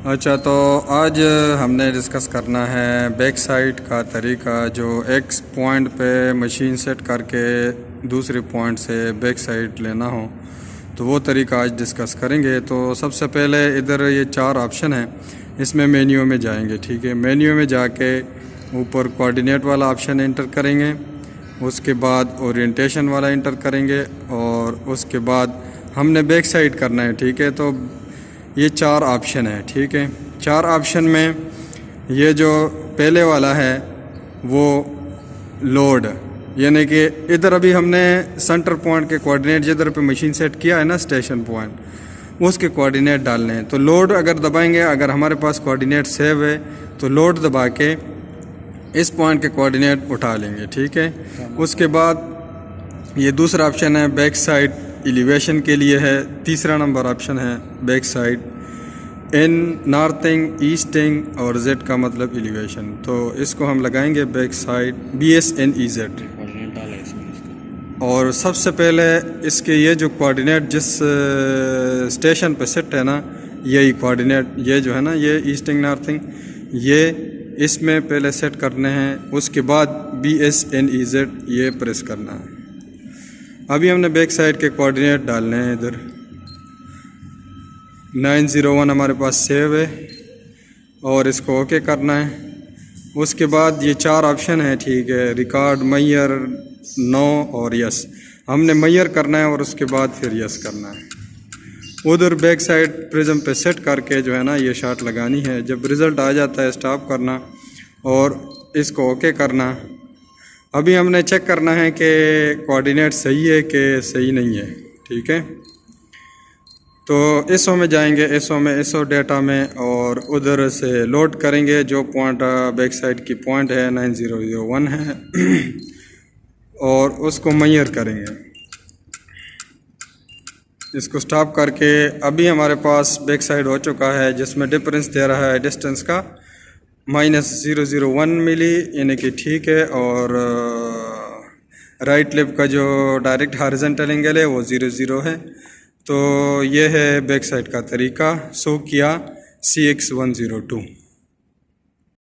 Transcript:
अच्छा, तो आज हमने डिस्कस करना है बैक साइड का तरीका, जो एक पॉइंट पे मशीन सेट करके दूसरे पॉइंट से बैक साइड लेना हो, तो वो तरीका आज डिस्कस करेंगे। तो सबसे पहले इधर ये 4 ऑप्शन हैं, इसमें मेन्यू में जाएंगे। ठीक है, मेन्यू में जाके ऊपर कोऑर्डिनेट वाला ऑप्शन एंटर करेंगे, उसके बाद ओरिएंटेशन वाला एंटर करेंगे और उसके बाद हमने बैक साइड करना है। ठीक है, तो ये 4 ऑप्शन है। ठीक है, 4 ऑप्शन में ये जो पहले वाला है वो लोड, यानी कि इधर अभी हमने सेंटर पॉइंट के कोऑर्डिनेट जिधर पे मशीन सेट किया है ना, स्टेशन पॉइंट, उसके कोऑर्डिनेट डालने हैं। तो लोड अगर दबाएंगे, अगर हमारे पास कोऑर्डिनेट सेव है तो लोड दबा के इस पॉइंट के कोऑर्डिनेट उठा लेंगे। ठीक है, उसके बाद ये दूसरा ऑप्शन है बैक साइड एलिवेशन के लिए है। तीसरा नंबर ऑप्शन है बैक साइड इन नॉर्थिंग, ईस्टिंग और जेड का मतलब एलिवेशन। तो इसको हम लगाएंगे बैक साइड BSNEZ। और सबसे पहले इसके ये जो कोऑर्डिनेट जिस स्टेशन पे सेट है ना, यही कोऑर्डिनेट, ये जो है ना, ये ईस्टिंग नॉर्थिंग, ये इसमें पहले सेट करने हैं। उसके बाद BSNEZ ये प्रेस करना है। अभी हमने बैक साइड के कोऑर्डिनेट डालने हैं। इधर 901 हमारे पास सेव है और इसको ओके करना है। उसके बाद ये 4 ऑप्शन है। ठीक है, रिकॉर्ड, मैयर, नो और यस। हमने मैयर करना है और उसके बाद फिर यस करना है। उधर बैक साइड प्रिज्म पे सेट करके जो है ना, ये शॉट लगानी है। जब रिज़ल्ट आ जाता है स्टॉप करना और इसको ओके करना। अभी हमने चेक करना है कि कोऑर्डिनेट सही है कि सही नहीं है। ठीक है, तो एसओ में जाएंगे, एसओ में एसओ डेटा में, और उधर से लोड करेंगे जो पॉइंट बैक साइड की पॉइंट है 9001 है और उसको मैयर करेंगे। इसको स्टॉप करके अभी हमारे पास बैक साइड हो चुका है, जिसमें डिफरेंस दे रहा है डिस्टेंस का -001 मिली, यानी कि ठीक है। और राइट लेफ्ट का जो डायरेक्ट हॉरिजॉन्टल एंगल है वो 00 है। तो ये है बैक साइड का तरीका, शो किया CX102।